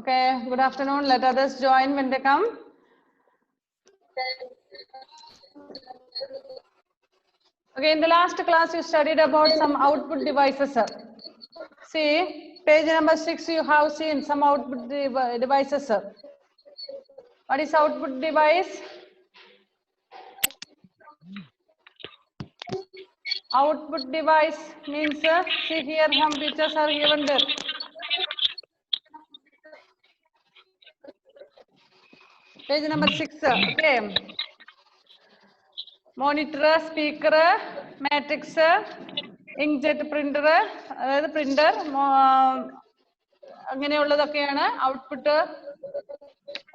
Okay, good afternoon. Let others join when they come. Okay, in the last class you studied about some output devices. See, page number 6 you have seen some output devices. What is output device? Output device means, see here some pictures are given there. Page number 6, okay. Monitor, speaker, matrix, inkjet printer, printer, output.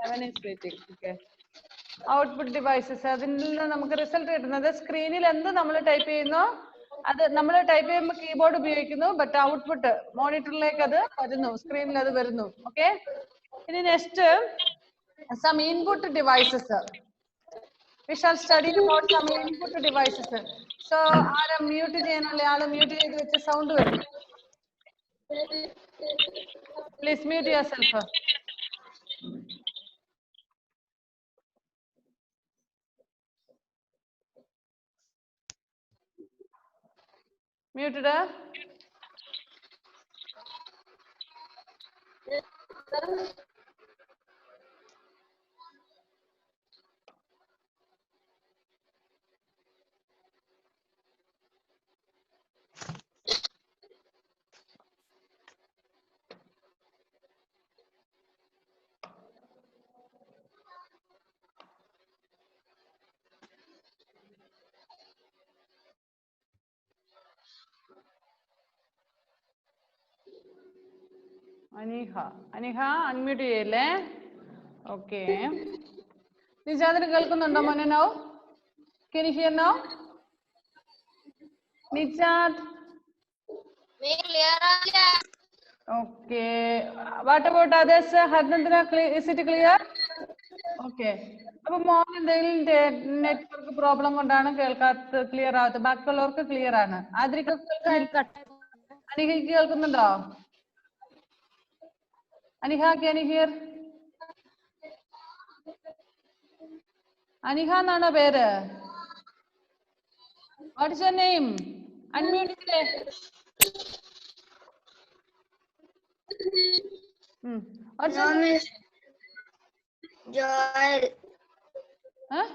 7 is waiting. Okay. Output devices. Result screen type keyboard but output monitor screen. Okay. Next, some input devices. We shall study about some input devices. So, mute mute sound. Please mute yourself. Muted. Aniha, unmute yelle. Okay. Nijadri kelkunnunda mone now? Can you hear now? Nijad. Okay. What about others? Harnandana, is it clear? Okay. Network problem clear out. Back clear ana. Adrika Aniha kelkunnunda? Aniha, can you hear? Aniha nana pere. What is your name? Unmute it. What's your name? Joel. Huh?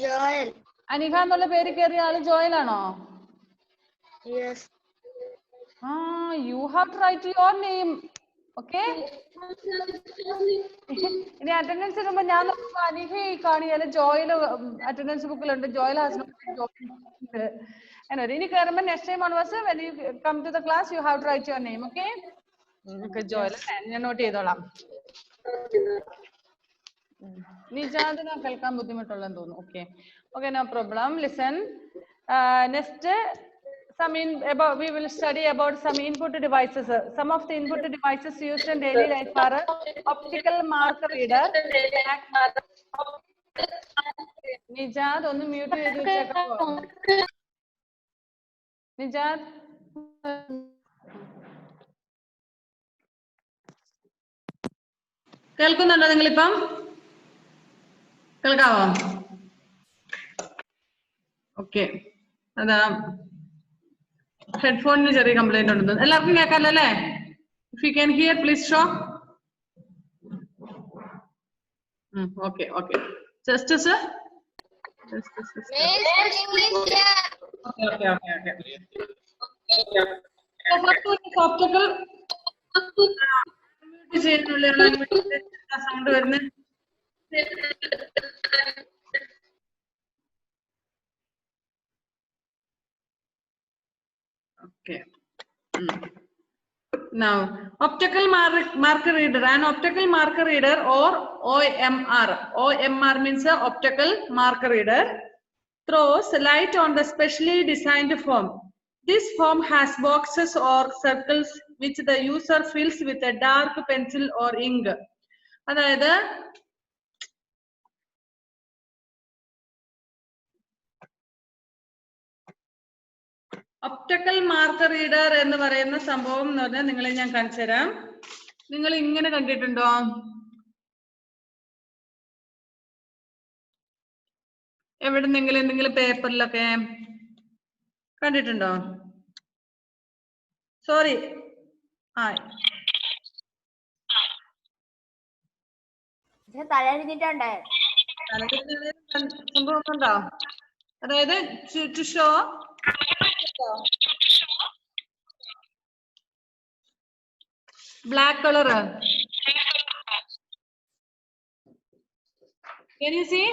Joel. Aniha nolle peri keriya Joel ano? Yes. You have to write your name. Okay? In attendance room, Aniha Joel attendance book. Joel has not joined. And next time onwards, when you come to the class, you have to write your name. Okay? Okay, Joel. Note okay. Okay, no problem. Listen. Next, we will study about some input devices. Some of the input devices used in daily life are optical marker reader. Nijad, ഒന്ന് mute ചെയ്ത് വെച്ചേക്കാവോ? Nijad. കേൾക്കുന്നുണ്ടോ നിങ്ങളിപ്പം? കേൾക്കാവോ? Okay. അതാ ഹെഡ്ഫോണിന് ചെറിയ complaint ഉണ്ടെന്ന് എല്ലാവർക്കും കേൾക്കാമല്ലോ അല്ലേ? If you can hear, please show. Okay. Just sir. Okay. Optical sound വരുന്നത്. Okay. Now, optical marker reader. An optical marker reader or OMR. OMR means optical marker reader. Throws light on the specially designed form. This form has boxes or circles which the user fills with a dark pencil or ink. അതായത് optical marker reader എന്ന് പറയുന്ന സംഭവം എന്ന് പറഞ്ഞാൽ നിങ്ങളെ ഞാൻ കാണിച്ചു തരാം. നിങ്ങൾ ഇങ്ങനെ കണ്ടിട്ടുണ്ടോ? എവിടെന്നെങ്കിലും എന്തെങ്കിലും പേപ്പറിലൊക്കെ കണ്ടിട്ടുണ്ടോ? സോറി, ആ തലതിട്ടുണ്ട്. സംഭവം ഉണ്ടോ? അതായത് to show black color. Can you see?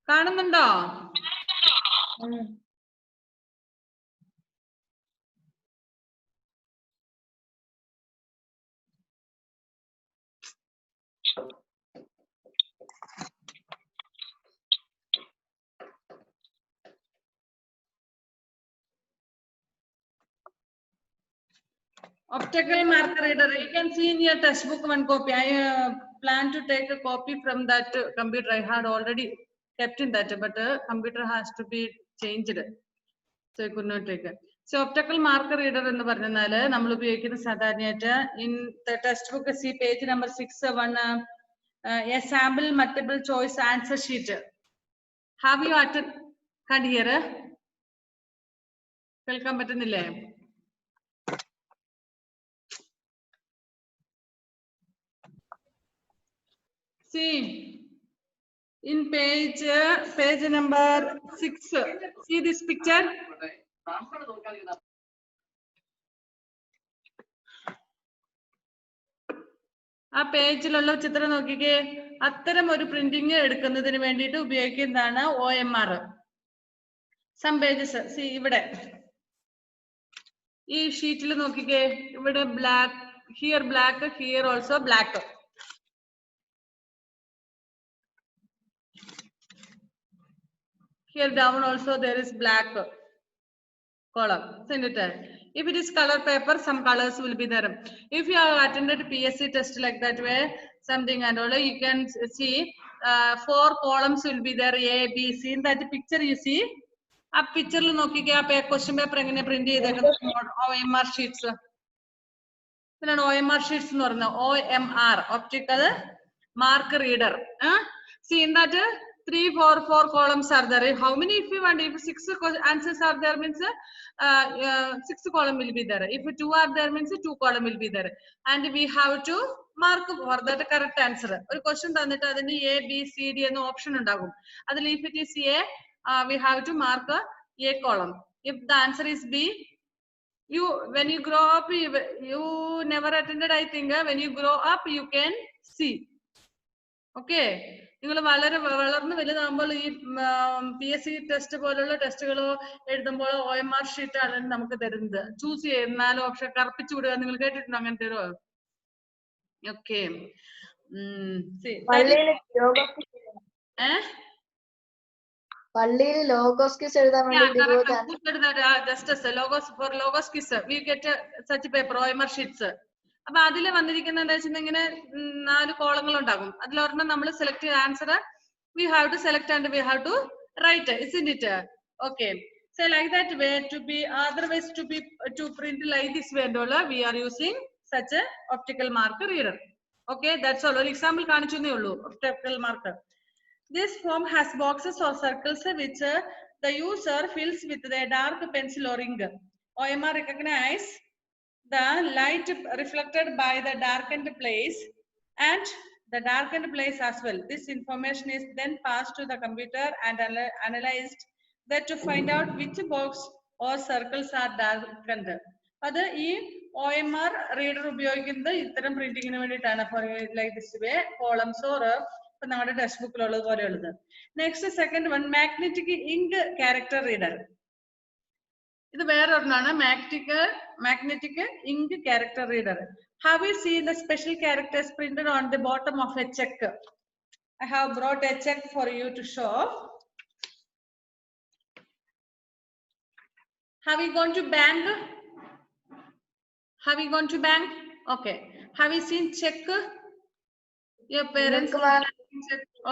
കാണുന്നുണ്ടോ? Optical marker reader. You can see in your textbook one copy. I plan to take a copy from that computer. I had already kept in that, but computer has to be changed, so I could not take it. So optical marker reader എന്ന് പറഞ്ഞാൽ നമ്മൾ ഉപയോഗിക്കുന്ന സാധാരണയായിട്ട് in the textbook see page number 6 a sample multiple choice answer sheet. Have you can hear? കേൾക്കാൻ പറ്റുന്നില്ലേ? See in page number 6. See this picture. ആ പേജിലുള്ള ചിത്രം നോക്കിക്കേ. അത്തരം ഒരു പ്രിന്റിംഗ് എടുക്കുന്നതിന് വേണ്ടിയിട്ട് ഉപയോഗിക്കുന്നതാണ് OMR. സം പേജസ് സി ഇവിടെ ഈ ഷീറ്റിൽ നോക്കിക്കേ. ഇവിടെ black, here black, here also black. Here down also there is black column, isn't it? If it is color paper, some colors will be there. If you have attended PSC test like that way, something and all, you can see 4 columns will be there, A, B, C. In that picture you see, a picture lu nokkike a question paper engane print cheyidekkunnu OMR sheets. Idana OMR sheets nu parna OMR, optical mark reader. See in that 3, 4 columns are there. How many if you want? If 6 answers are there means 6 column will be there. If 2 are there means 2 column will be there. And we have to mark for that correct answer. ഒരു question തന്നിട്ട് അതിന് A, B, C, D എന്ന option ഉണ്ടാകും. അതിൽ if it is A, we have to mark A column. If the answer is B, when you grow up, you never attended, I think. When you grow up, you can see. Okay. നിങ്ങൾ വളർന്ന് വലുതാകുമ്പോൾ ഈ PSC test പോലുള്ള ടെസ്റ്റുകളോ എഴുതുമ്പോൾ OMR sheet ആണ് നമുക്ക് തരുന്നത്. Choose ചെയ്യും 4 ഓപ്ഷൻ കറുപ്പിച്ചു വിടുക. നിങ്ങൾ കേട്ടിട്ടുണ്ടോ അങ്ങനെ തരുമോ? ഓക്കെ. പള്ളിയിൽ ലോഗോസ് ക്വിസ് എഴുതാൻ വേണ്ടി logos quiz we get such paper OMR sheets. അപ്പൊ അതിൽ വന്നിരിക്കുന്ന എന്താ വെച്ചിട്ടുണ്ടെങ്കിൽ 4 കോളങ്ങൾ ഉണ്ടാകും. അതിലൊരെണ്ണം നമ്മൾ സെലക്ട് ചെയ്ത answer we have to select and we have to write, isn't it? Okay, so like that way to be otherwise to print like this way and all, we are using such a optical marker reader. Okay, that's all. One example കാണിച്ചേ ഉള്ളൂ. Optical marker. This form has boxes or circles which the user fills with a dark pencil or ink. OMR recognize the light reflected by the darkened place and the darkened place as well. This information is then passed to the computer and analyzed that to find out which box or circles are darkened. അത് ഈ OMR reader ഉപയോഗിക്കുന്നത് ഇത്തരം പ്രിന്റിങ്ങിന് വേണ്ടിയിട്ടാണ്. For like this way columns or ഇപ്പൊ നമ്മുടെ text ബുക്കിലുള്ളത് പോലെയുള്ളത്. Next second one magnetic ink character reader. ഇത് വേറെ ഒരെണ്ണമാണ് magnetic ink character reader. Have you seen the special characters printed on the bottom of a check? I have brought a check for you to show. Have you gone to bank? Have you gone to bank? Okay. Have you seen check? Your parents.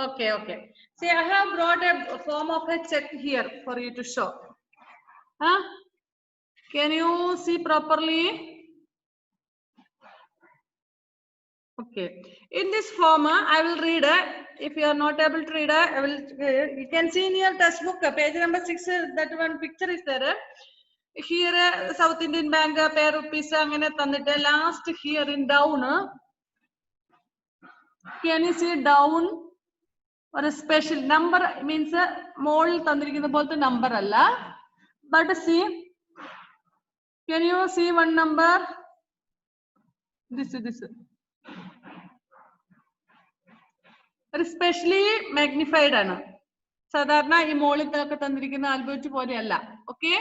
Okay. See, I have brought a form of a check here for you to show. Can you see properly? Okay. In this form, I will read. If you are not able to read, I will. You can see in your textbook, page number 6. That one picture is there. Here, South Indian Bank, pair rupees, last here in down. Can you see down? Or a special number means mole tandrikkunna polte number alla. But see, can you see one number? This. Especially magnified ആണ് സാധാരണ ഈ മോളിലൊക്കെ തന്നിരിക്കുന്ന ആൽബറ്റ് പോലെയല്ല. Okay,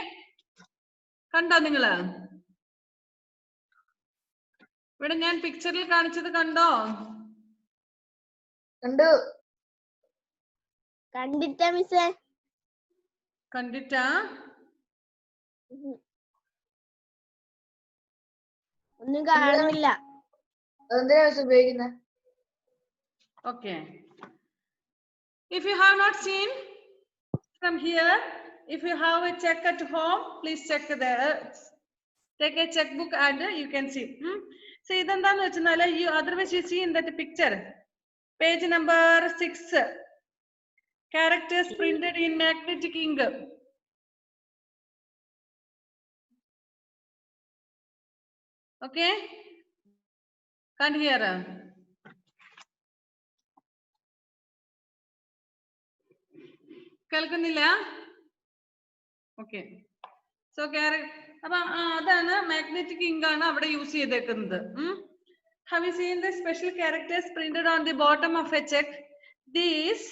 കണ്ടോ നിങ്ങള്? ഇവിടെ ഞാൻ പിക്ചറിൽ കാണിച്ചത് കണ്ടോ? കണ്ടിട്ടാ മിസ്സേ? കണ്ടിട്ടാ? ഒന്നും കാണുന്നില്ല. അതെന്തിനാ മിസ്സേ ഉപയോഗിക്കുന്നത്? Okay. If you have not seen from here, if you have a check at home, please check there. Take a checkbook and you can see. So ഇതെന്താന്ന് വെച്ചാൽ you otherwise you see in that picture, page number 6, characters printed in magnetic ink. Okay, can't hear. കേൾക്കുന്നില്ല? Okay. So അപ്പൊ അതാണ് magnetic ink ആണ് അവിടെ use ചെയ്തേക്കുന്നത്. Have you seen the special characters printed on the bottom of a check? These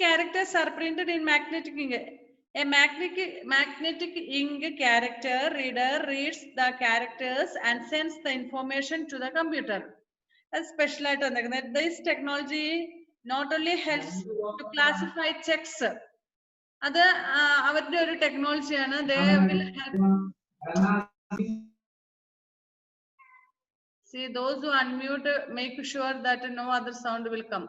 characters are printed in magnetic ink. A magnetic ink character reader reads the characters and sends the information to the computer. That's special item. This technology not only helps to classify checks. അത് അവരുടെ ഒരു ടെക്നോളജിയാണ്. They will help. See, those who unmute, make sure that no other sound will come.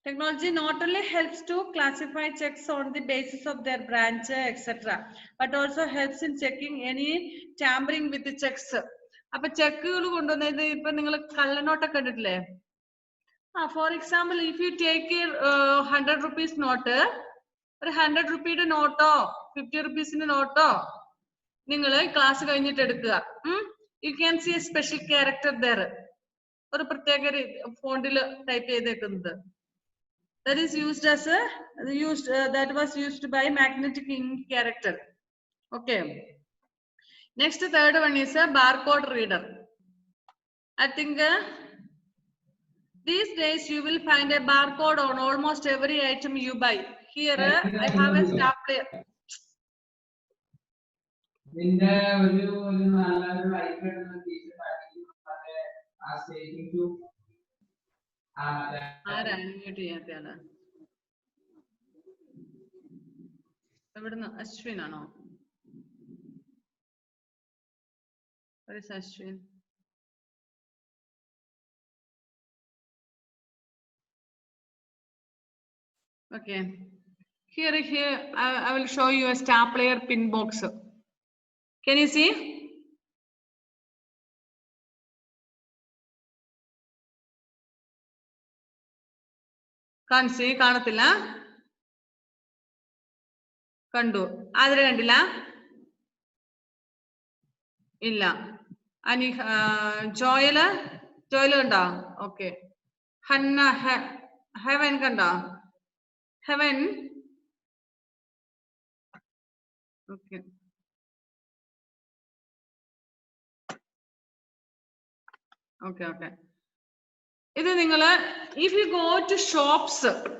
Technology not only helps to classify checks on the basis of their branch, etc., but also helps in checking any tampering with the checks. അപ്പൊ ചെക്കുകൾ കൊണ്ടുവന്നത് ഇപ്പൊ നിങ്ങൾ കള്ളനോട്ടൊക്കെ കണ്ടിട്ടില്ലേ? For example, if you take a 100 rupees note, ഒരു 100 രൂപയുടെ നോട്ടോ 50 rupeesന്റെ നോട്ടോ നിങ്ങൾ class കഴിഞ്ഞിട്ട് എടുക്കുക. You can see a special character there. ഒരു പ്രത്യേക ഫോണ്ടിൽ ടൈപ്പ് ചെയ്തേക്കുന്നത്. That is used as that was used by magnetic ink character. Okay. Next, third one is a barcode reader. I think these days you will find a barcode on almost every item you buy. Here I have a stapler. എവിടുന്ന്? അശ്വിനാണോ? Ashwin? Okay. Here I will show you a stapler pin box. Can you see? Can't see. കാണത്തില്ല. കണ്ടു. ആതിര കണ്ടില്ല? ഇല്ല. അനി Joel കണ്ടോ? Okay. Hannah heaven കണ്ടോ? Heaven okay. ഇത് നിങ്ങൾ if you go to shops,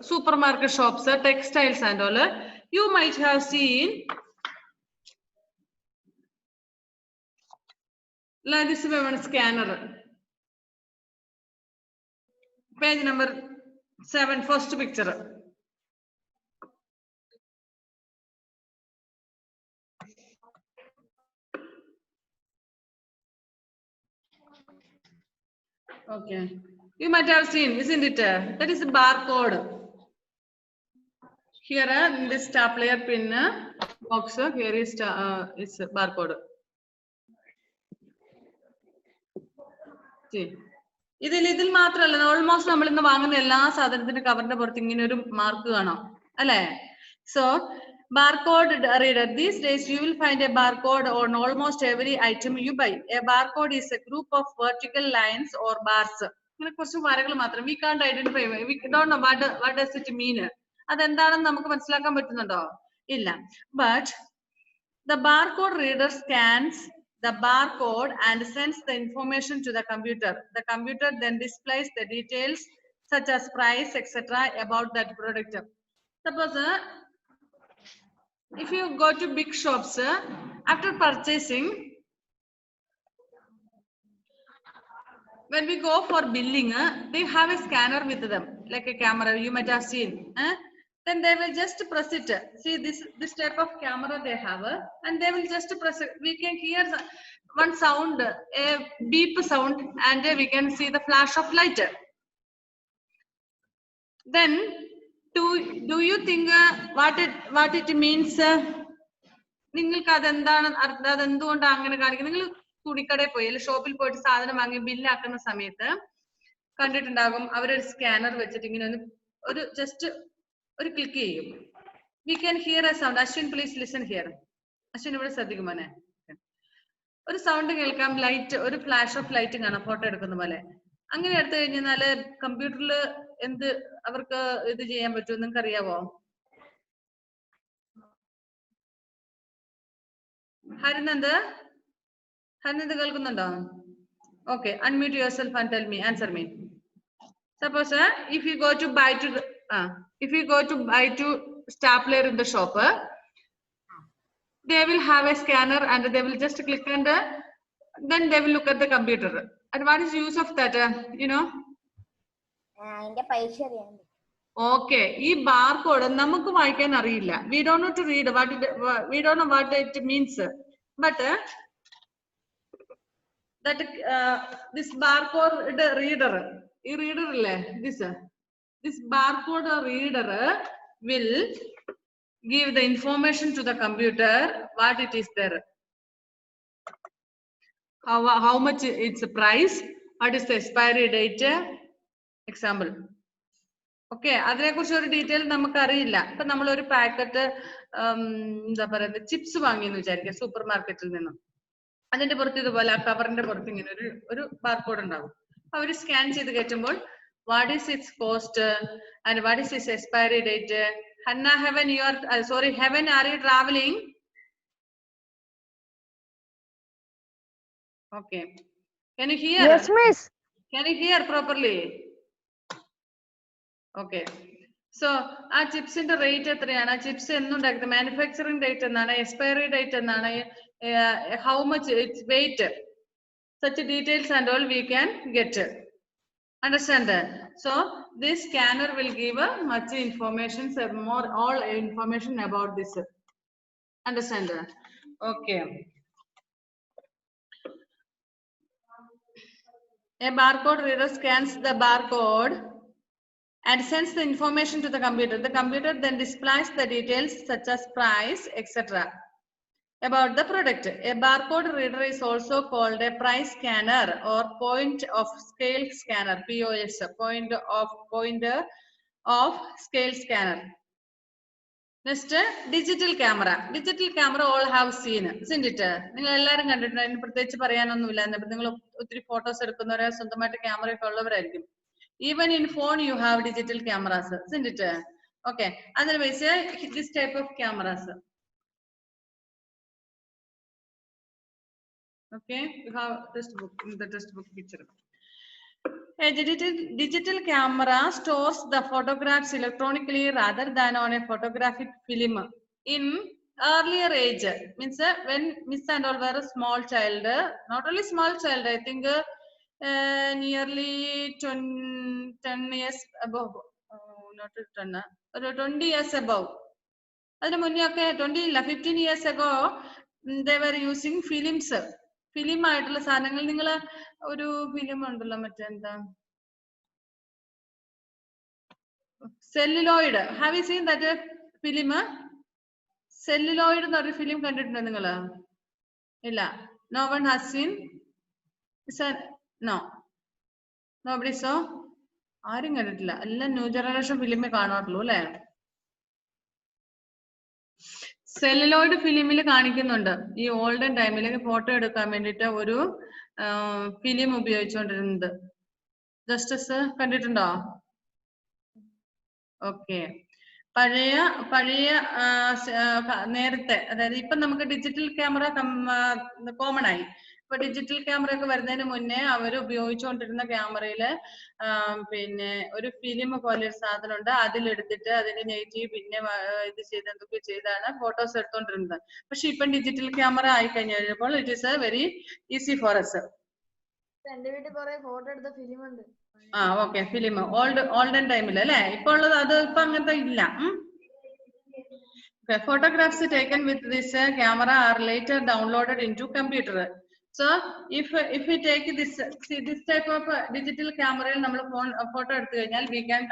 supermarket shops, textiles and all, you might have seen like this one scanner. Page number 7, first picture. Okay. You might have seen, isn't it? That is a barcode. Here in this stapler pin box, here is barcode. See. ഇതിൽ മാത്രമല്ല almost നമ്മൾ ഇന്ന് വാങ്ങുന്ന എല്ലാ സാധനത്തിന്റെ കവറിന്റെ പുറത്ത് ഇങ്ങനെ ഒരു മാർക്ക് കാണാം അല്ലേ? So barcode reader. These days you will find a barcode on almost every item you buy. A barcode is a group of vertical lines or bars. ഇങ്ങനെ കുറച്ച് വരകൾ മാത്രം. We can't identify. We don't know what does it mean. അതെന്താണെന്ന് നമുക്ക് മനസ്സിലാക്കാൻ പറ്റുന്നുണ്ടോ? ഇല്ല. But the barcode reader scans the barcode and sends the information to the computer. The computer then displays the details such as price, etc. about that product. Suppose if you go to big shops, after purchasing, when we go for billing, they have a scanner with them, like a camera, you might have seen. Then they will just press it. See this type of camera they have, and they will just press it. We can hear one sound, a beep sound, and we can see the flash of light. Then do you think what it means? നിങ്ങൾക്ക് അതെന്തുകൊണ്ടാണ് അങ്ങനെ കാണിക്കുന്നത്? നിങ്ങൾ തുണിക്കടയിൽ പോയി അല്ലെങ്കിൽ ഷോപ്പിൽ പോയിട്ട് സാധനം വാങ്ങി ബില്ലാക്കുന്ന സമയത്ത് കണ്ടിട്ടുണ്ടാകും, അവരൊരു സ്കാനർ വെച്ചിട്ട് ഇങ്ങനെ ഒരു ജസ്റ്റ് ഒരു ക്ലിക്ക് ചെയ്യും. We can hear A sound. Ashwin please listen here. Ashwin ഇവിടെ ശ്രദ്ധിക്കും മോനെ. ഒരു സൗണ്ട് കേൾക്കാം, ലൈറ്റ്, ഒരു ഫ്ലാഷ് ഓഫ് ലൈറ്റ് കാണാം ഫോട്ടോ എടുക്കുന്ന പോലെ. അങ്ങനെ എടുത്തു കഴിഞ്ഞാല് കമ്പ്യൂട്ടറിൽ എന്ത് അവർക്ക് ഇത് ചെയ്യാൻ പറ്റും നിങ്ങൾക്ക് അറിയാവോ? ഹരിനന്ദ് കേൾക്കുന്നുണ്ടോ? Okay, unmute yourself and tell me, answer me. Suppose if you go to buy to stapler in the shop, they will have a scanner and they will just click and then they will look at the computer. And what is the use of that? You know? Okay, this barcode നമുക്ക് വായിക്കാൻ അറിയില്ല. We don't know to read we don't know what it means. But that this barcode reader, this barcode reader will give the information to the computer what it is there, how much its price, what is the expiry date, example. Okay, അതിനെ കുറിച്ച് ഒരു detail നമുക്ക് അറിയില്ല. ഇപ്പൊ നമ്മൾ ഒരു packet എന്താ പറയുന്നത് ചിപ്സ് വാങ്ങിയെന്ന് വിചാരിക്കുക സൂപ്പർ മാർക്കറ്റിൽ നിന്നും. അതിന്റെ പുറത്ത് ഇതുപോലെ ആ കവറിന്റെ പുറത്ത് ഇങ്ങനെ ഒരു ബാർകോഡ് ഉണ്ടാവും. അവര് സ്കാൻ ചെയ്ത് കയറ്റുമ്പോൾ what is its cost and what is its expiry date. Hanna, Heaven, you are sorry Heaven, are you travelling? Okay, can you hear? Yes, miss. Can you hear properly? Okay, so ആ ചിപ്സിന്റെ rate എത്രയാണ്, ആ chips എന്നുണ്ടാക്കുന്നത്, manufacturing date എന്നാണ്, expiry date എന്നാണ്, how much its weight, such details and all we can get. Understand that? So this scanner will give much information, all information about this. Understand that? Okay. A barcode reader scans the barcode and sends the information to the computer. The computer then displays the details such as price, etc. about the product. A barcode reader is also called a price scanner or point of scale scanner, POS, point of scale scanner. Next, digital camera. Digital camera all have seen, isn't it? നിങ്ങൾ എല്ലാവരും കണ്ടിട്ടുണ്ട്. അതിന് പ്രത്യേകിച്ച് പറയാനൊന്നുമില്ല. നിങ്ങൾ ഒത്തിരി photos എടുക്കുന്നവരെ സ്വന്തമായിട്ട് camera ഒക്കെ ഉള്ളവരായിരിക്കും. Even in phone you have digital cameras, isn't it? Okay, otherwise this type of cameras. Okay, you have textbook, in the textbook picture. A digital camera stores the photographs electronically rather than on a photographic film. In earlier age, means when Miss and all were a small child, not only small child, I think nearly 10 years above, not 10, 20 years above. 20 illa 15 years ago, they were using films. Film ആയിട്ടുള്ള സാധനങ്ങൾ നിങ്ങൾ ഒരു film ഉണ്ടല്ലോ മറ്റെന്താ celluloid. Have you seen that film? Celluloid എന്ന് പറഞ്ഞ film കണ്ടിട്ടുണ്ടോ നിങ്ങള്? ഇല്ല. No one has seen? No, nobody so? ആരും കണ്ടിട്ടില്ല. എല്ലാം ന്യൂ ജനറേഷൻ ഫിലിമേ കാണാറുള്ളൂ അല്ലെ? സെല്ലുലോയിഡ് ഫിലിമിൽ കാണിക്കുന്നുണ്ട് ഈ ഓൾഡൻ ടൈമിൽ ഫോട്ടോ എടുക്കാൻ വേണ്ടിട്ട് ഒരു ഫിലിം ഉപയോഗിച്ചുകൊണ്ടിരുന്നത്. ജസ്റ്റിസ് കണ്ടിട്ടുണ്ടോ? ഓക്കെ. പഴയ നേരത്തെ, അതായത് ഇപ്പൊ നമുക്ക് ഡിജിറ്റൽ ക്യാമറ കോമൺ ആയി. ഇപ്പൊ ഡിജിറ്റൽ ക്യാമറ ഒക്കെ വരുന്നതിന് മുന്നേ അവർ ഉപയോഗിച്ചുകൊണ്ടിരുന്ന ക്യാമറയില് പിന്നെ ഒരു ഫിലിം പോലെ ഒരു സാധനം ഉണ്ട്. അതിലെടുത്തിട്ട് അതിന്റെ നെഗറ്റീവ് പിന്നെ ഇത് ചെയ്ത് എന്തൊക്കെ ചെയ്താണ് ഫോട്ടോസ് എടുത്തോണ്ടിരുന്നത്. പക്ഷെ ഇപ്പൊ ഡിജിറ്റൽ ക്യാമറ ആയി കഴിഞ്ഞപ്പോൾ it is very easy for us. എന്റെ വീട്ടിൽ കുറെ ഫോട്ടോ എടുത്ത ഫിലിം ഉണ്ട്. ഓക്കെ. ഫിലിം ഓൾഡൻ ടൈമിൽ അല്ലെ? ഇപ്പൊ ഉള്ളത് അത് ഇപ്പൊ അങ്ങനത്തെ ഇല്ല. Photographs taken with this camera are later downloaded into computer. So if we take this, see this type of digital camera, നമ്മൾ photo എടുത്തു കഴിഞ്ഞാൽ we can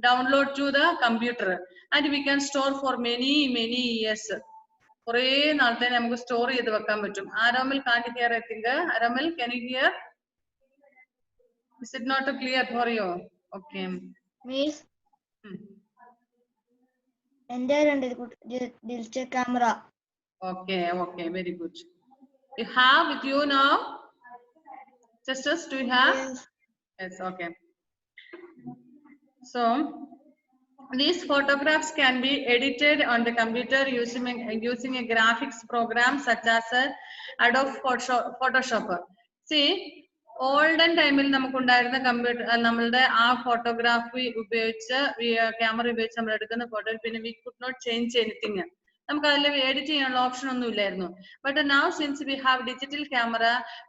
download to the computer and we can store for many years. കുറേ നാളത്തെ നമുക്ക് store ചെയ്ത് വെക്കാൻ പറ്റും. Aramil can't hear, I think. Aramil, can you hear? Is it not clear for you? Okay. Miss, എന്റെ digital camera. Okay, very good. You have with you now? Sisters, do you have? Yes, okay. So these photographs can be edited on the computer using a graphics program such as Adobe Photoshop. See, olden ടൈമിൽ നമുക്കുണ്ടായിരുന്ന computer നമ്മളുടെ ആ photography ഉപയോഗിച്ച് camera ഉപയോഗിച്ച് നമ്മൾ എടുക്കുന്ന photo പിന്നെ we could not change anything. നമുക്ക് അതിൽ എഡിറ്റ് ചെയ്യാനുള്ള ഓപ്ഷൻ ഒന്നും ഇല്ലായിരുന്നു. But now since we have digital camera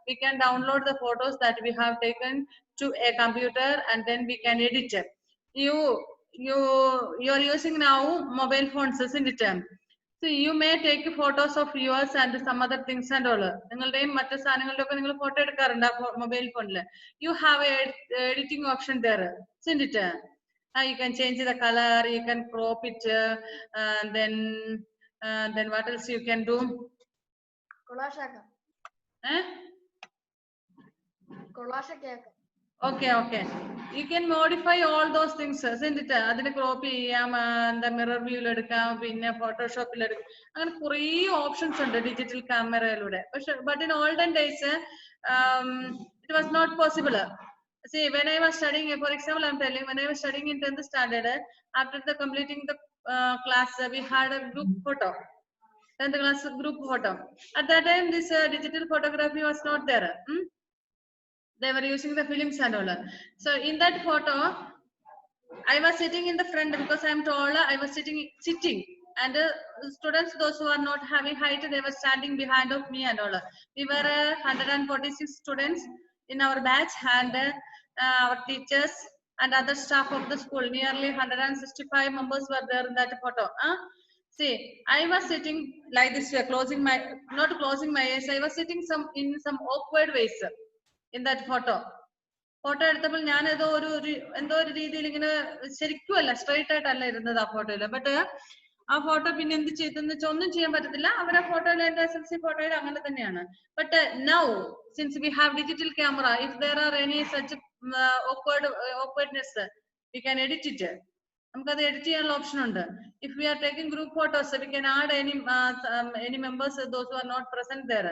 we can download the photos that we have taken to a computer and then we can edit. You are using now mobile phones, isn't it? So you may take photos of yours and some other things and all. നിങ്ങളുടെയും മറ്റു സാധനങ്ങളുടെ ഒക്കെ നിങ്ങൾ photo എടുക്കാറുണ്ട് mobile ഫോണിൽ. You have a editing option there, isn't it? You can change the color, you can crop it, then what else you can do? Collage ആക്കാം. Collage ആക്കാം. Okay. You can modify all those things, isn't it? അതിനെ crop ചെയ്യാം, എന്താ mirror വ്യൂയിൽ എടുക്കാം, പിന്നെ ഫോട്ടോഷോപ്പിൽ എടുക്കാം. അങ്ങനെ കുറേ ഓപ്ഷൻസ് ഉണ്ട് ഡിജിറ്റൽ ക്യാമറയിലൂടെ. പക്ഷെ but in olden days it was not possible. See, when I was studying, for example, I'm telling, when I was studying in 10th standard, after the completing the class, we had a group photo. 10th class group photo. At that time, this digital photography was not there. They were using the films and all. So in that photo, I was sitting in the front because I am tall. I was sitting, and students, those who are not having height, they were standing behind of me and all. We were 146 students in our batch, and our teachers and other staff of the school, nearly 165 members were there in that photo. See, I was sitting like this, not closing my eyes. I was sitting in some awkward ways in that photo. Photo എടുത്തപ്പോൾ ഞാൻ എന്തോ ഒരു രീതിയിൽ ഇങ്ങനെ ശരിക്കും അല്ല, straight ആയിട്ടല്ല ഇരുന്നത് ആ ഫോട്ടോയില്. ബട്ട് ആ ഫോട്ടോ പിന്നെ എന്ത് ചെയ്തെന്ന് വെച്ചാൽ ഒന്നും ചെയ്യാൻ പറ്റത്തില്ല. അവരെ ഫോട്ടോയിൽ എന്റെ SLC ഫോട്ടോയിൽ അങ്ങനെ തന്നെയാണ്. But now since we have digital camera, if there are any such awkwardness, we can edit it. നമുക്കത് എഡിറ്റ് ചെയ്യാനുള്ള ഓപ്ഷൻ ഉണ്ട്. If we are taking group photos, we can add any members those who are not present there.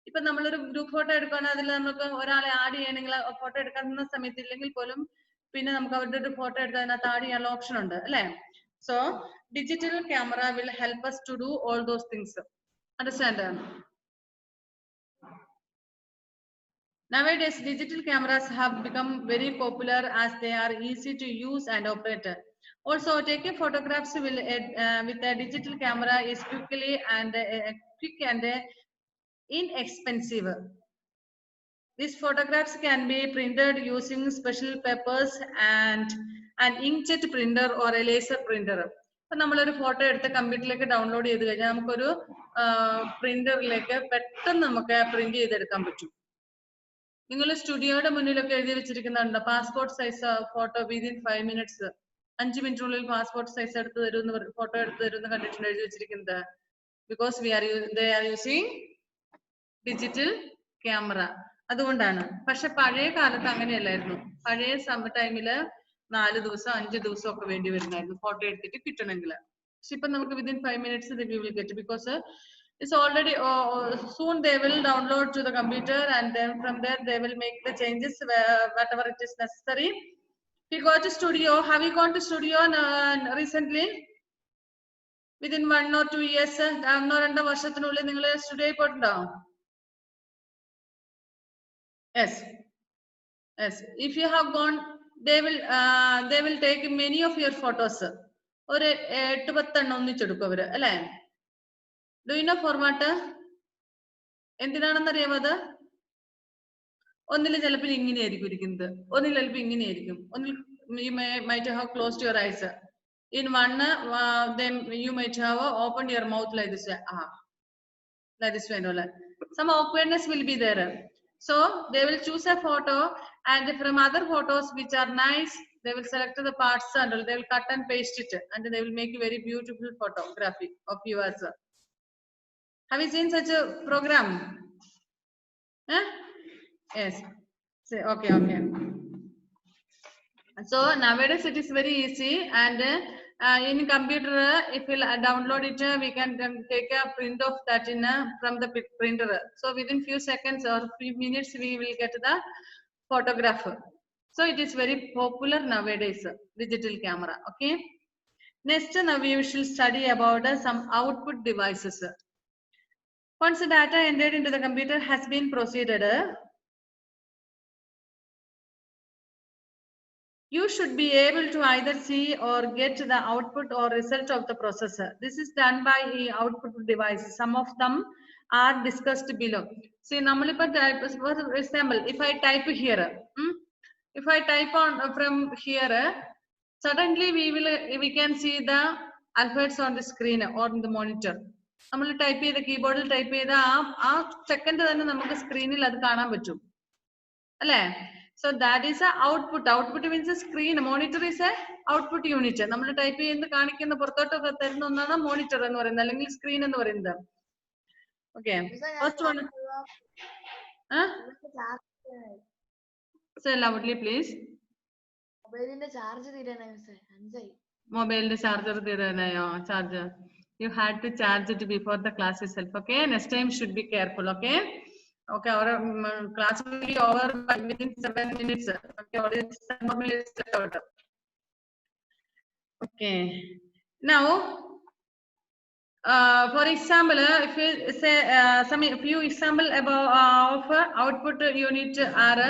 ഇപ്പൊ നമ്മളൊരു group photo എടുക്കുകയാണെങ്കിൽ അതിൽ നമുക്ക് ഒരാളെ add ചെയ്യണമെങ്കിൽ ഫോട്ടോ എടുക്കുന്ന സമയത്ത് ഇല്ലെങ്കിൽ പോലും പിന്നെ നമുക്ക് അവരുടെ ഒരു ഫോട്ടോ എടുത്ത് അതിനകത്ത് ആഡ് ചെയ്യാനുള്ള ഓപ്ഷൻ ഉണ്ട് അല്ലെ? So digital camera will help us to do all those things. Understand? Nowadays, digital cameras have become very popular as they are easy to use and operate. Also, taking photographs with a digital camera is quick and inexpensive. These photographs can be printed using special papers and an inkjet printer or a laser printer. അപ്പൊ നമ്മളൊരു photo എടുത്ത് കമ്പ്യൂട്ടറിലേക്ക് download ചെയ്ത് കഴിഞ്ഞാൽ നമുക്കൊരു പ്രിന്ററിലേക്ക് പെട്ടെന്ന് നമുക്ക് print ചെയ്തെടുക്കാൻ പറ്റും. നിങ്ങൾ സ്റ്റുഡിയോയുടെ മുന്നിലൊക്കെ എഴുതി വെച്ചിരിക്കുന്നുണ്ടോ passport size photo within 5 minutes, 5 മിനിറ്റിനുള്ളിൽ പാസ്പോർട്ട് സൈസ് എടുത്ത് തരുമെന്ന് ഫോട്ടോ എടുത്ത് തരുമെന്ന് കണ്ടിട്ടുണ്ട് എഴുതി വെച്ചിരിക്കുന്നത്. Because they are using digital camera, അതുകൊണ്ടാണ്. പക്ഷെ പഴയ കാലത്ത് അങ്ങനെയല്ലായിരുന്നു. പഴയ ടൈമില് 4 ദിവസം 5 ദിവസം ഒക്കെ വേണ്ടി വരുന്നായിരുന്നു ഫോട്ടോ എടുത്തിട്ട് കിട്ടണമെങ്കിൽ. പക്ഷെ ഇപ്പൊ നമുക്ക് within 5 minutes we will get, because it's already soon they will download to the computer, and then from there they will make the changes whatever it is necessary. We go to studio. Have you gone to studio recently? Within 1 or 2 years, 1 or 2 വർഷത്തിനുള്ളിൽ നിങ്ങൾ സ്റ്റുഡിയോയിൽ പോയിട്ടുണ്ടോ? Yes. If you have gone, they will take many of your photos. ഒരു 8-10 എണ്ണം ഒന്നിച്ചെടുക്കും അവര്, അല്ലേ? Do you know for what? എന്തിനാണെന്ന് അറിയാമത്? ഒന്നിൽ ചിലപ്പോൾ ഇങ്ങനെയായിരിക്കും ഇരിക്കുന്നത്, ഒന്നിൽ ചിലപ്പോൾ ഇങ്ങനെയായിരിക്കും, ഒന്നിൽ you might have closed your eyes. In one, then you might have opened your mouth like this way. Like this way, some awkwardness will be there. So they will choose a photo, and from other photos which are nice, they will select the parts and they will cut and paste it, and they will make a very beautiful photography of yours. Have you seen such a program? Yes. Say okay. So nowadays it is very easy, and in computer if we download it, we can take a print of that from the printer. So within few seconds or few minutes we will get the photograph. So it is very popular nowadays, digital camera. Okay. Next, now we shall study about some output devices. Once the data entered into the computer has been proceeded, you should be able to either see or get the output or result of the processor. This is done by the output device. Some of them are discussed below. See, normally, for example, if I type here, if I type on from here, suddenly we can see the alphabets on the screen or on the monitor. നമ്മൾ type ചെയ്ത കീബോർഡിൽ type ചെയ്ത ആ second തന്നെ നമുക്ക് സ്ക്രീനിൽ അത് കാണാൻ പറ്റും, അല്ലേ? So that is a output. Output means a screen. Monitor is a output unit. നമ്മൾ ടൈപ്പ് ചെയ്യുന്ന കാണിക്കുന്ന പുറത്തോട്ടൊക്കെ തരുന്ന ഒന്നാണ് മോണിറ്റർ എന്ന് പറയുന്നത്, അല്ലെങ്കിൽ സ്ക്രീൻ എന്ന് പറയുന്നത്. Okay. First one. Say loudly, please. മൊബൈലിന്റെ ചാർജ് തീരാനായി മിസ്സേ, 5 ആയി. മൊബൈലിന്റെ ചാർജർ തീരാനായോ? Charger you had to charge it before the class itself. Okay, next time should be careful. Okay, our class will be over within 7 minutes. Okay, or 7 more minutes left. Okay, now for example, if you say few example of output unit are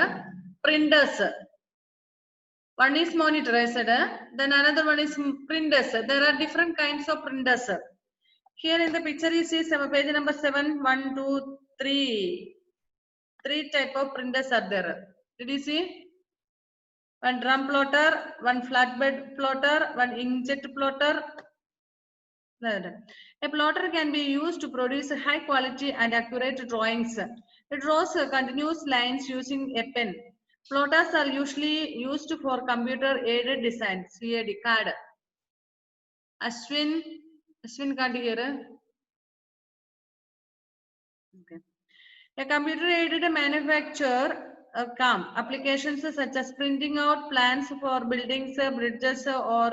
printers. One is monitor, I said, then another one is printers. There are different kinds of printers. Here in the picture you see page number 7, 1, 2, 3. 3 type of printers are there. Did you see? One drum plotter, one flatbed plotter, one inkjet plotter. A plotter can be used to produce high quality and accurate drawings. It draws continuous lines using a pen. Plotters are usually used for computer aided design, CAD, CAD. Ashwin can't hear. Okay. A computer aided manufacture CAM applications such as printing out plans for buildings, bridges, or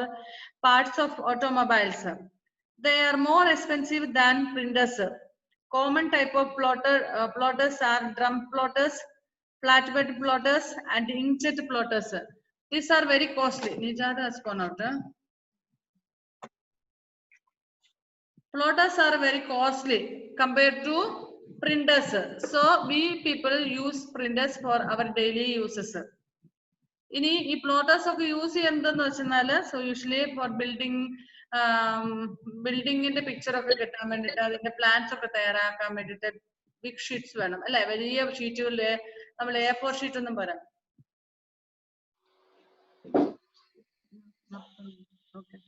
parts of automobiles. They are more expensive than printers. Common type of plotters are drum plotters, flatbed plotters, and inkjet plotters. These are very costly. Nijada has gone out. Plotters are very costly compared to printers. So we people use printers for our daily uses. ഇനി ഈ plotters ഒക്കെ use ചെയ്യുന്നതെന്ന് വെച്ചാല് so usually for ബിൽഡിങ്ങിന്റെ picture ഒക്കെ കിട്ടാൻ വേണ്ടിട്ട്, അതിന്റെ പ്ലാൻസ് ഒക്കെ തയ്യാറാക്കാൻ വേണ്ടിട്ട് ബിഗ് ഷീറ്റ്സ് വേണം, അല്ലെ? വലിയ ഷീറ്റുകളില് നമ്മൾ A4 ഷീറ്റ് ഒന്നും പോരാ. Okay.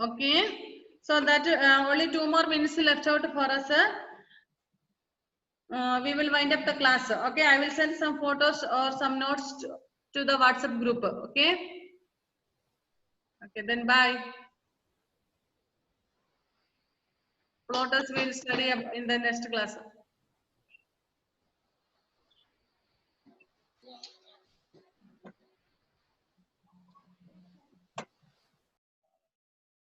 Okay. So that only 2 more minutes left out for us. We will wind up the class. Okay. I will send some photos or some notes to the WhatsApp group. Okay. Okay. Then bye. Plotters will study in the next class.